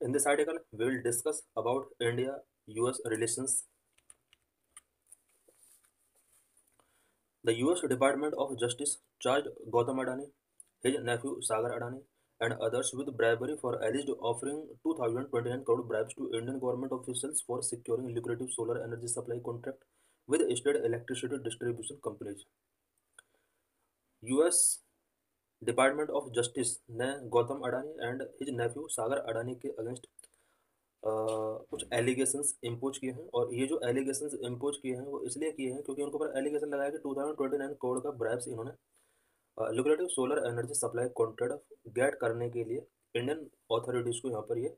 In this article, we will discuss about India-US relations. The US Department of Justice charged Gautam Adani, his nephew Sagar Adani, and others with bribery for alleged offering 2,029 crore bribes to Indian government officials for securing lucrative solar energy supply contract with state electricity distribution companies. US department of justice ने Gautam Adani and his nephew Sagar Adani के against कुछ allegations impose किए हैं। और ये जो allegations impose किए हैं वो इसलिए किए हैं क्योंकि उनके ऊपर एलिगेशन लगाया कि 2029 करोड़ का ब्राइब्स इन्होंने lucrative solar energy supply contract get करने के लिए इंडियन अथॉरिटीज़ को यहाँ पर ये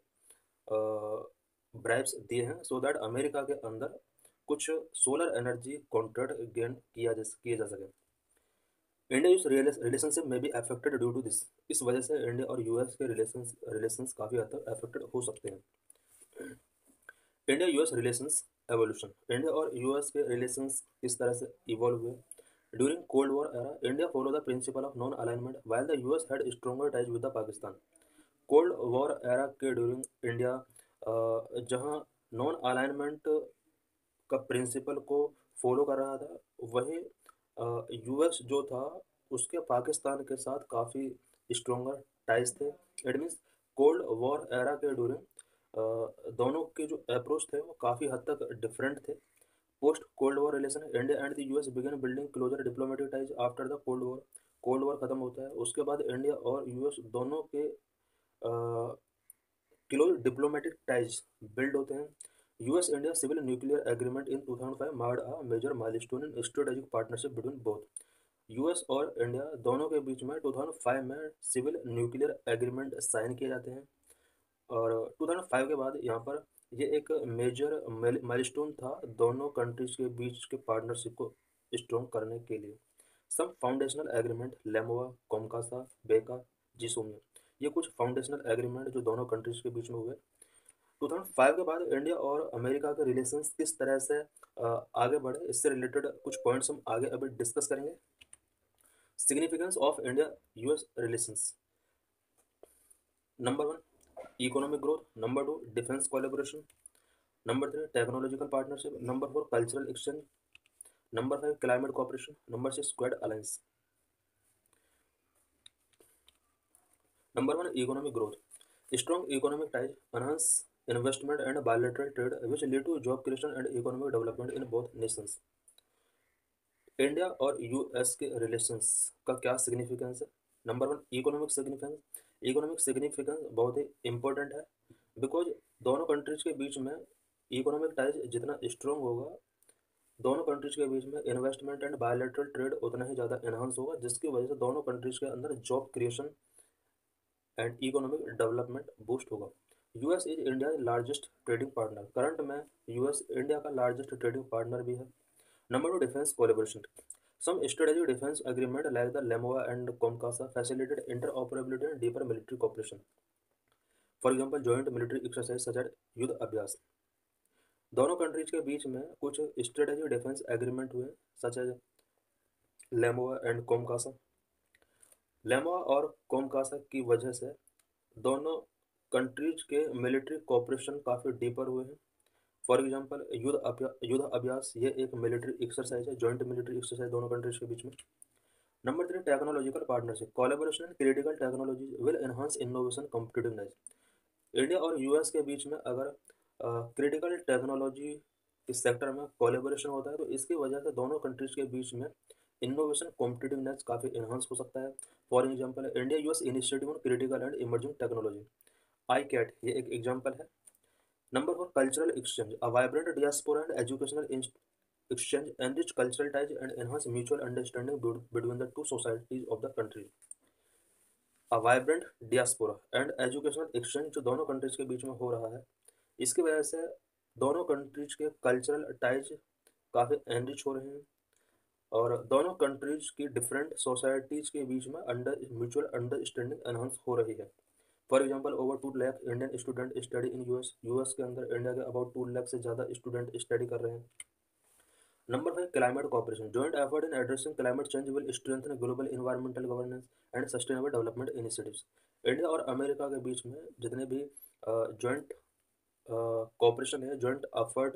ब्राइब्स दिए हैं सो दैट अमेरिका के अंदर कुछ सोलर एनर्जी कॉन्ट्रैक्ट गेन किए जा सके। इंडिया यूएस रिलेशनशिप में भी अफेक्टेड ड्यू टू दिस। इस वजह से इंडिया और यूएस के रिलेशंस काफ़ी हद तक अफेक्टेड हो सकते हैं। India US relations evolution. India और यूएस के रिलेशंस किस तरह से इवॉल्व हुए during cold war era. India follow the principle of non alignment while the US had stronger ties with the Pakistan. Cold war era के ड्यूरिंग इंडिया जहां non alignment का principal को फॉलो कर रहा था, वहीं यूएस जो था उसके पाकिस्तान के साथ काफ़ी स्ट्रोंगर टाइज थे। It means cold war era के ड्यूरिंग दोनों के जो अप्रोच थे वो काफ़ी हद तक डिफरेंट थे। Post cold war relation, India and the US began building closer diplomatic ties after the cold war. Cold war ख़त्म होता है, उसके बाद इंडिया और यूएस दोनों के क्लोज डिप्लोमेटिक टाइज बिल्ड होते हैं। US India civil nuclear agreement in 2005 marked a major milestone in strategic partnership between both. US और इंडिया दोनों के बीच में 2005 में सिविल न्यूक्लियर एग्रीमेंट साइन किए जाते हैं और 2005 के बाद यहाँ पर ये एक मेजर माइलस्टोन था दोनों कंट्रीज के बीच के पार्टनरशिप को स्ट्रॉन्ग करने के लिए। सम फाउंडेशनल एग्रीमेंट लेमोआ, कोमकासा, बेका, जिसोमिया, ये कुछ फाउंडेशनल एग्रीमेंट जो दोनों कंट्रीज के बीच में हुए। 2005 के बाद इंडिया और अमेरिका के रिलेशंस किस तरह से आगे बढ़े, इससे रिलेटेड कुछ पॉइंट्स हम आगे अभी डिस्कस करेंगे। Significance of India US relations. Number 1 economic growth, number 2 defence collaboration, number 3 technological partnership, number 4 cultural exchange, number 5 climate cooperation, number 6 quad alliance. Number 1 economic growth. Strong economic ties enhance investment and bilateral trade which lead to job creation and economic development in both nations। India और US के relations का क्या significance है। Number 1 economic significance. Economic significance बहुत ही important है because दोनों countries के बीच में इकोनॉमिक टाइज जितना स्ट्रॉन्ग होगा, दोनों कंट्रीज के बीच में इन्वेस्टमेंट एंड बायलैटरल ट्रेड उतना ही ज़्यादा एनहांस होगा, जिसकी वजह से दोनों कंट्रीज के अंदर job creation and economic development boost होगा। US is India largest trading partner. Current में यूएस इंडिया का लार्जेस्ट ट्रेडिंग पार्टनर भी है। Number 2 defence collaboration. Some strategic defence agreement like the LEMOA and COMCASA facilitated interoperability and deeper military cooperation. For example joint military exercise such as Yudh Abhyas. दोनों countries के बीच में कुछ strategic defence agreement हुए such as LEMOA and COMCASA. LEMOA और COMCASA की वजह से दोनों कंट्रीज के मिलिट्री कोऑपरेशन काफ़ी डीपर हुए हैं। फॉर एग्जांपल युद्ध अभ्यास ये एक मिलिट्री एक्सरसाइज है, जॉइंट मिलिट्री एक्सरसाइज दोनों कंट्रीज के बीच में। Number 3 technological partnership. Collaboration in critical technology will enhance innovation competitiveness. India और यूएस के बीच में अगर क्रिटिकल टेक्नोलॉजी इस सेक्टर में कोलैबोरेशन होता है तो इसकी वजह से दोनों कंट्रीज के बीच में इनोवेशन कॉम्पिटिटिवनेस काफ़ी एनहांस हो सकता है। For example India US initiative on critical and emerging technology, ICAT, ये एक एग्जांपल है। Number 4 cultural exchange. A vibrant diaspora and educational exchange enrich cultural ties and enhance mutual understanding between the two societies of the country। a vibrant diaspora and educational exchange जो दोनों countries के बीच में हो रहा है, इसकी वजह से दोनों कंट्रीज के कल्चरल टाइज काफ़ी एनरिच हो रहे हैं और दोनों कंट्रीज की डिफरेंट सोसाइटीज़ के बीच में म्यूचुअल अंडरस्टैंडिंग एनहांस हो रही है। For example over 2 lakh Indian student study in US. US के अंदर इंडिया के अबाउट 2 लाख से ज़्यादा स्टूडेंट स्टडी कर रहे हैं। Number 5 climate cooperation. Joint effort in addressing climate change will strengthen global environmental governance and sustainable development initiatives. India और America के बीच में जितने भी जॉइंट कॉपरेशन है, जॉइंट एफर्ट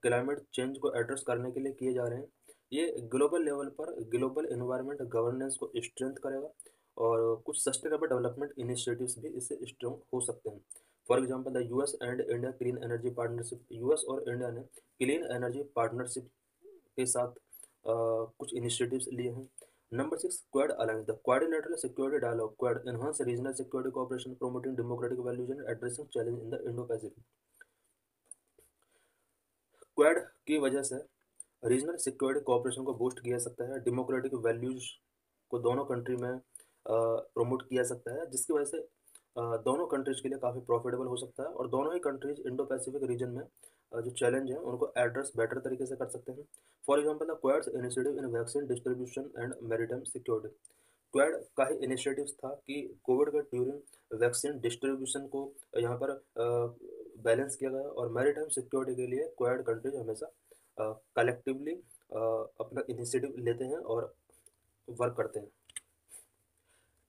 क्लाइमेट चेंज को एड्रेस करने के लिए किए जा रहे हैं। ये ग्लोबल लेवल पर ग्लोबल एनवायरनमेंट गवर्नेंस को स्ट्रेंथ करेगा और कुछ सस्टेनेबल डेवलपमेंट इनिशिएटिव्स भी इससे स्ट्रॉन्ग हो सकते हैं। For example the US and India clean energy partnership, US और इंडिया ने क्लीन एनर्जी पार्टनरशिप के साथ कुछ इनिशिएटिव्स लिए हैं। Number 6, quad alliance, the quadrilateral security dialogue quad enhance regional security cooperation, promoting democratic values and addressing challenge in the Indo Pacific. Quad की वजह से रीजनल सिक्योरिटी कोऑपरेशन को बूस्ट किया जा सकता है, डेमोक्रेटिक वैल्यूज को दोनों कंट्री में प्रमोट किया जा सकता है, जिसकी वजह से दोनों कंट्रीज के लिए काफ़ी प्रॉफिटेबल हो सकता है और दोनों ही कंट्रीज इंडो पैसिफिक रीजन में जो चैलेंज है उनको एड्रेस बेटर तरीके से कर सकते हैं। For example the quads initiative in vaccine distribution and maritime security, quad का ही इनिशिएटिव था कि कोविड के ड्यूरिंग वैक्सीन डिस्ट्रीब्यूशन को यहाँ पर बैलेंस किया गया और मैरीटाइम सिक्योरिटी के लिए क्वाड कंट्रीज हमेशा कलेक्टिवली अपना इनिशिएटिव लेते हैं और वर्क करते हैं।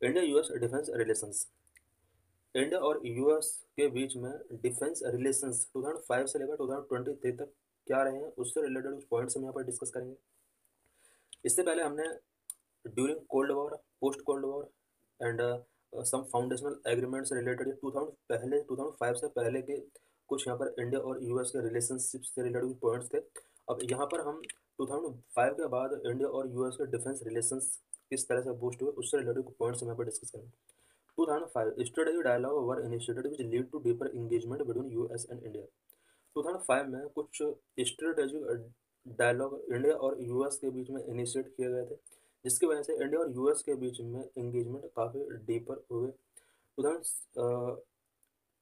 India US defence relations, India और यूएस के बीच में डिफेंस रिलेशंस 2005 से लेकर 2023 तक क्या रहे हैं उससे रिलेटेड कुछ पॉइंट्स हम यहाँ पर डिस्कस करेंगे। इससे पहले हमने during cold war, post cold war and some foundational agreements related 2005 से पहले के कुछ यहाँ पर इंडिया और यूएस के रिलेशनशिप से रिलेटेड कुछ पॉइंट्स थे। अब यहाँ पर हम 2005 के बाद इंडिया और यूएस के डिफेंस रिलेशंस किस तरह से बूस्ट हुए उससे रिलेटेड कुछ पॉइंट्स हम यहाँ पर डिस्कस करेंगे। 2005 strategic dialogue were initiated which lead to deeper engagement between US and India। 2005 में कुछ स्ट्रेटेजिक डायलॉग इंडिया और यूएस के बीच में इनिशिएट किए गए थे, जिसकी वजह से इंडिया और यूएस के बीच में एंगेजमेंट काफ़ी डीपर हुए।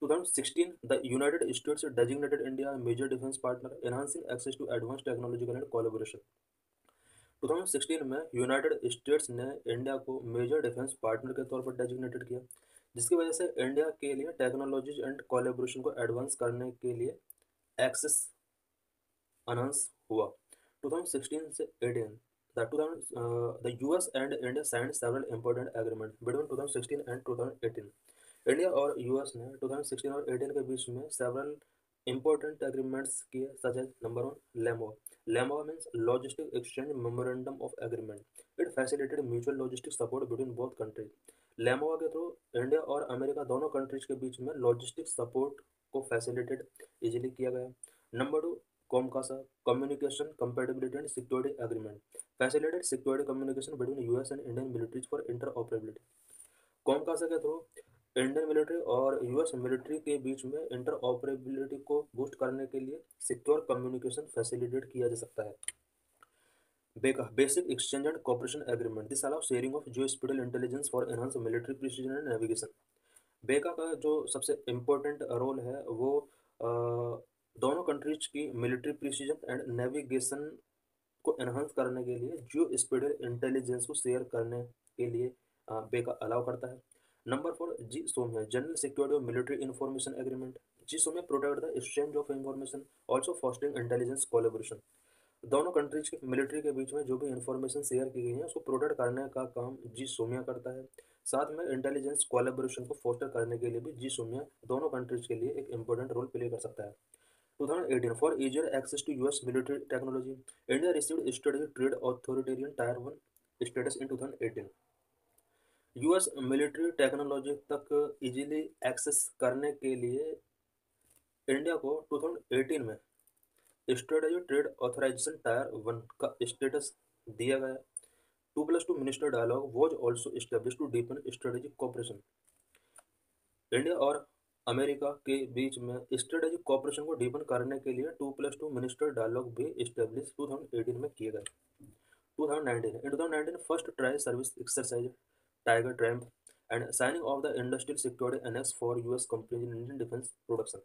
2016 the United States designated India major defence partner enhancing access to advance technological and collaboration. 2016 में यूनाइटेड स्टेट्स ने इंडिया को मेजर डिफेंस पार्टनर के तौर पर डेजिग्नेटेड किया, जिसकी वजह से इंडिया के लिए टेक्नोलॉजीज एंड कोलैबोरेशन को एडवांस करने के लिए एक्सेस अनाउंस हुआ। 2016 से 18 the US and India signed several important agreements between 2016 and 2018। India और यूएस ने 2016 और 18 के बीच में सेवरल इंपॉर्टेंट एग्रीमेंट्स किए, such as number 1 LEMOA. LEMOA means logistic exchange memorandum of agreement, it facilitated mutual logistic support between both countries. LEMOA के through India और America दोनों कंट्रीज के बीच में लॉजिस्टिक सपोर्ट को फैसिलिटेट इजीली किया गया। Number 2 COMCASA, communication compatibility and security agreement, facilitate security communication between US and Indian militaries for interoperability. COMCASA के थ्रू इंडियन मिलिट्री और यूएस मिलिट्री के बीच में इंटरऑपरेबिलिटी को बूस्ट करने के लिए सिक्योर कम्युनिकेशन फैसिलिटेट किया जा सकता है। BECA, basic exchange and cooperation agreement, this allow sharing of geospatial intelligence for enhance military precision and navigation. BECA का जो सबसे इम्पोर्टेंट रोल है वो दोनों कंट्रीज की मिलिट्री प्रिसीजन एंड नेविगेशन को एनहांस करने के लिए जियो स्पेटियल इंटेलिजेंस को शेयर करने के लिए बेका अलाउ करता है। Number 4 GSOMIA, general security और military information agreement. GSOMIA protect the exchange of information, also fostering intelligence collaboration. दोनों कंट्रीज के मिलिट्री के बीच में जो भी इंफॉर्मेशन शेयर की गई है उसको प्रोटेक्ट करने का काम जी सोमिया करता है। साथ में इंटेलिजेंस कोलेबोरेशन को फोस्टर करने के लिए भी जी सोमिया दोनों कंट्रीज के लिए एक इंपॉर्टेंट रोल प्ले कर सकता है। 2018 for easier access to US military technology, India received strategic trade authoritarian tier 1 status in 2018। US military technology तक इजीली एक्सेस करने के लिए इंडिया को 2018 में स्ट्रेटेजिक ट्रेड ऑथराइजेशन टायर 1 का स्टेटस दिया गया। 2+2 minister dialogue was also establish to deepen strategic cooperation. India और अमेरिका के बीच में स्ट्रेटेजिक कोऑपरेशन को डीपन करने के लिए 2+2 मिनिस्टर डायलॉग भी इस्टेब्लिश 2018 में किए गए। 2019 first tri service exercise tiger triumph and signing of the industrial security annex for US companies in Indian defence production.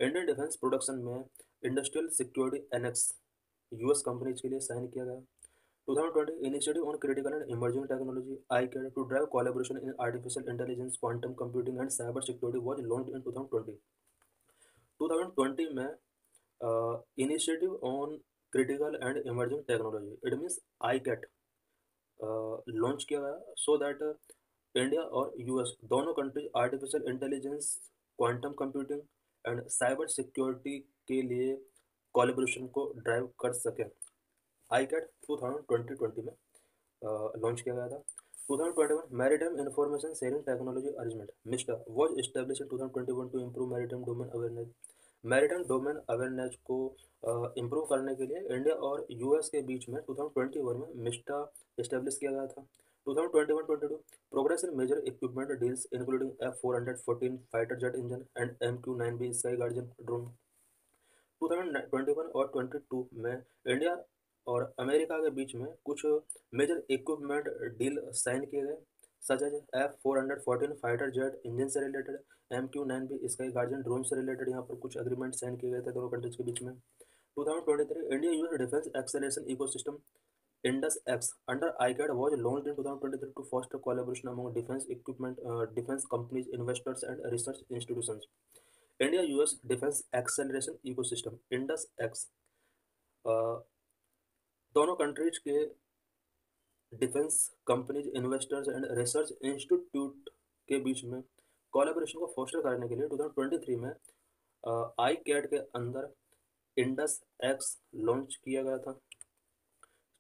Indian defence production में industrial security annex US companies के लिए sign किया गया। 2020 Initiative on Critical and Emerging Technology (ICAT) to drive collaboration in artificial intelligence, quantum computing, and cyber security was launched in 2020। 2020 में Initiative on Critical and Emerging Technology, it means ICAT, launch किया गया so that India और US दोनों country artificial intelligence quantum computing and cyber security के लिए collaboration को drive कर सकें। आईकैट 2020 में लॉन्च किया गया था। 2021 maritime information sharing technology arrangement mister was establish in 2021 to improve maritime domain awareness. Maritime domain awareness को इम्प्रूव करने के लिए इंडिया और यूएस के बीच में 2021 में मिस्टा एस्टेब्लिश किया गया था। 2021-22 progress in major equipment deals including F414 fighter jet engine and MQ-9B sky guardian drone. 2021 और 22 में इंडिया और अमेरिका के बीच में कुछ मेजर इक्विपमेंट डील साइन किए गए, such as F414 fighter jet engine से related, MQ-9B sky guardian drone से रिलेटेड यहाँ पर कुछ एग्रीमेंट साइन किए गए थे दोनों कंट्रीज के बीच में। 2023 India US defence acceleration ecosystem Indus X under ICAD was launched in 2023 to foster collaboration among defense companies, investors, and research institutions. India-US Defense Acceleration Ecosystem Indus X दोनों countries के defence companies, investors and research institute के बीच में collaboration को poster करने के लिए 2023 में ICAD के अंदर इंडस एक्स लॉन्च किया गया था।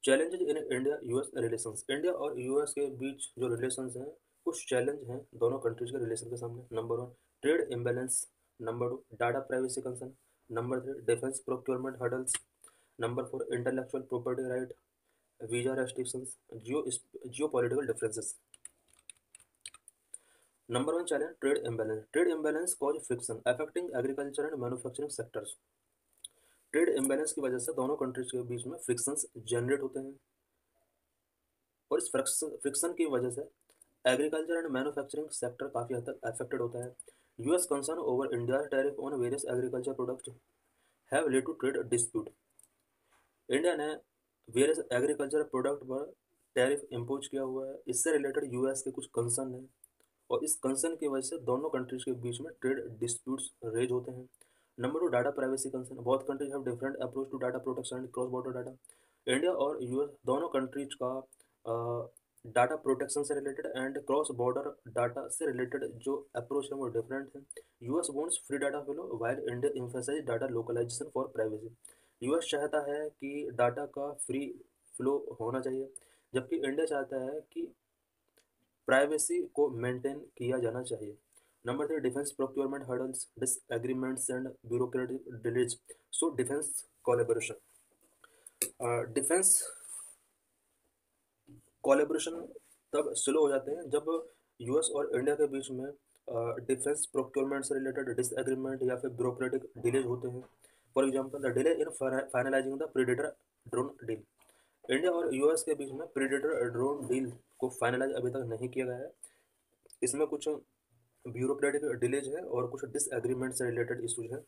Challenges in India US relations, India और यूएस के बीच जो रिलेशंस हैं, कुछ चैलेंज हैं दोनों कंट्रीज के रिलेशन के सामने। Number 1 trade imbalance, number 2 data privacy concern, number 3 defence procurement hurdles, number 4 intellectual property right, visa restrictions, Jio political differences. Number 1 challenge trade imbalance. Trade imbalance cause friction affecting agriculture and manufacturing sectors. Trade imbalance की वजह से दोनों countries के बीच में frictions generate होते हैं और इस फ्रिक्शन की वजह से एग्रीकल्चर एंड मैन्युफैक्चरिंग सेक्टर काफ़ी हद तक अफेक्टेड होता है। US concern over India tariff on various agriculture products have lead to trade dispute. India ने वेरियस एग्रीकल्चर प्रोडक्ट पर टैरिफ इम्पोज किया हुआ है, इससे रिलेटेड यूएस के कुछ कंसर्न है और इस कंसर्न की वजह से दोनों कंट्रीज के बीच में ट्रेड डिस्प्यूट्स रेज होते हैं। Number 2 data privacy concern, both countries have different approach to data protection and cross border data. India और यूएस दोनों कंट्रीज का डाटा प्रोटेक्शन से related and cross border data से रिलेटेड जो अप्रोच है वो डिफरेंट है। US wants free data flow while India emphasise data localisation for privacy. US चाहता है कि डाटा का फ्री फ्लो होना चाहिए, जबकि इंडिया चाहता है कि प्राइवेसी को मेंटेन किया जाना चाहिए। Number 3 defence procurement hurdles, disagreements and bureaucratic delays. So defence collaboration, defence collaboration तब स्लो हो जाते हैं जब यूएस और इंडिया के बीच में डिफेंस प्रोक्योरमेंट से रिलेटेड डिसएग्रीमेंट या फिर ब्यूरोक्रेटिक डिलेज होते हैं। For example the delay in finalising the predator drone deal. India और यूएस के बीच में प्रीडेटर ड्रोन डील को फाइनलाइज अभी तक नहीं किया गया है, इसमें कुछ ब्यूरोक्रेटिक डिलेज है और कुछ डिसएग्रीमेंट से रिलेटेड इशूज हैं।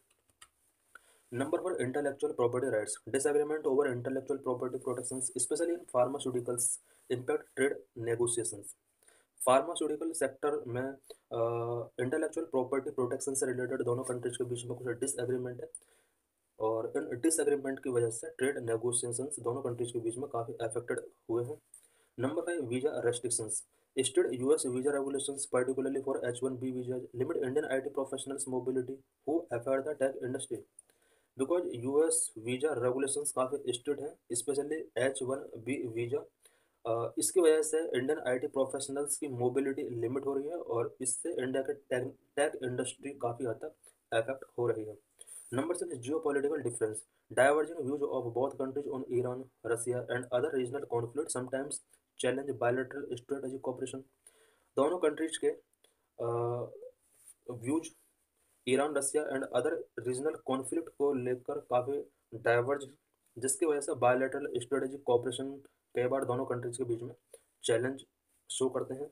Number 4 intellectual property rights, disagreement over intellectual property protections specially in pharmaceuticals impact trade negotiations. Pharmaceutical sector में इंटेलेक्चुअल प्रॉपर्टी प्रोटेक्शन से रिलेटेड दोनों कंट्रीज के बीच में कुछ डिसएग्रीमेंट है और इन डिसएग्रीमेंट की वजह से ट्रेड नेगोशिएशंस दोनों कंट्रीज के बीच में काफ़ी अफेक्टेड हुए हैं। Number 5 visa restrictions, state US visa regulations particularly for H-1B visas limit Indian IT professionals mobility who affect the tech industry because US visa regulations काफ़ी स्ट्रिक्ट हैं, स्पेशली H-1B वीजा। इसकी वजह से इंडियन आईटी प्रोफेशनल्स की mobility limit हो रही है और इससे इंडिया के टेक इंडस्ट्री काफ़ी हद तक अफेक्ट हो रही है। Number 6 geopolitical difference, diverging views of both countries on Iran, Russia and other regional conflict sometimes challenge bilateral strategic cooperation. दोनों कंट्रीज के views Iran, Russia and other regional conflict को लेकर काफ़ी डाइवर्ज, जिसकी वजह से बायलैटरल स्ट्रेटेजिक कोऑपरेशन कई बार दोनों कंट्रीज के बीच में चैलेंज शो करते हैं।